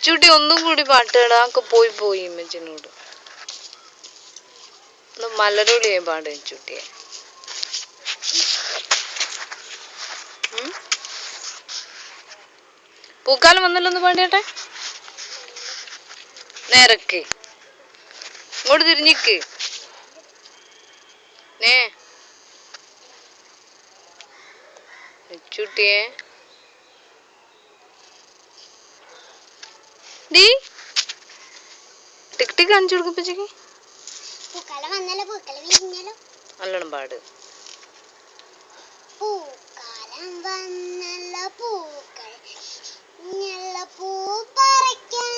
ഇച്ചുട്ടി ഒന്നും കൂടി പാട്ടാടാ പോയി പോയി ഇമ്മച്ചിനോട് ഒന്ന് മലരൊളിയെ പാട് ഇച്ചുട്ടിയെ. പൂക്കാലം വന്നല്ലോ ഒന്ന് പാടിയട്ടെ. നേരക്ക് ഇങ്ങോട്ട് തിരിഞ്ഞിക്ക് ഇച്ചുട്ടിയെ. ടിക് ടിക് കാണിച്ചു കൊടുക്കുമ്പച്ചേക്ക് നല്ലോണം പാട്. പൂക്കാലം വന്നല്ല പൂക്കൾ പൂ പറിക്കാൻ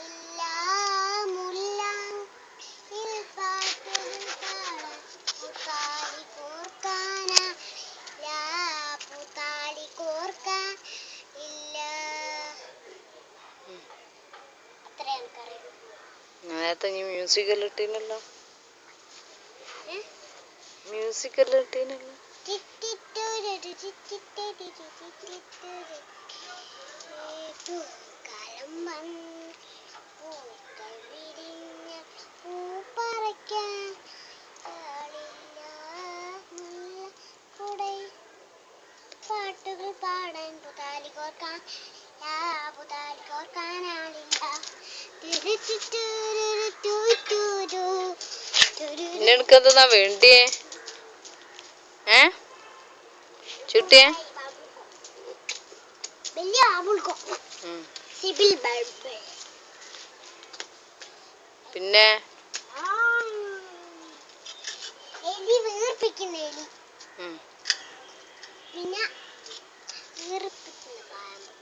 ഇല്ല മുല്ല പാട്ടുകൾ പാടാൻ പൂത്താലി കോർക്കാനാ പൂത്താലി കോർക്കാൻ ഇല്ല. അത്രയാണ് കറി. നേരത്തെ നീ മ്യൂസിക്കെല്ലാം ഇട്ടീനല്ലോ. മ്യൂസിക്കെല്ലാം ഇട്ടീനല്ലോ. പൂക്കാലം വന്ന് പൂക്കൾ വിരിഞ്ഞ പൂ പറിക്കാൻ പാട്ടുകൾ പാടാൻ പൂത്താലി കോർക്കാൻ പൂത്താലി കോർക്കാനാളില്ല. നിനക്കെന്താ വേണ്ടിയേ ചുട്ടിയെ? പിന്നെ എലി വീർപ്പിക്കുന്ന എലി, പിന്നെ വീർപ്പിക്കുന്ന പാമ്പ്.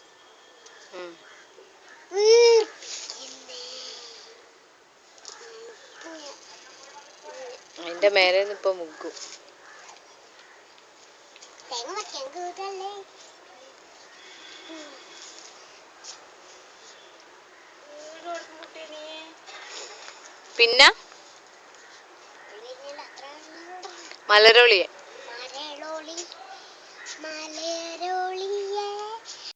അതിന്റെ മേലെ ഇപ്പൊ മുക്കും. തേങ്ങ വയ്ക്കാൻ കൂടല്ലേ. പിന്നെ മലരൊളിയെ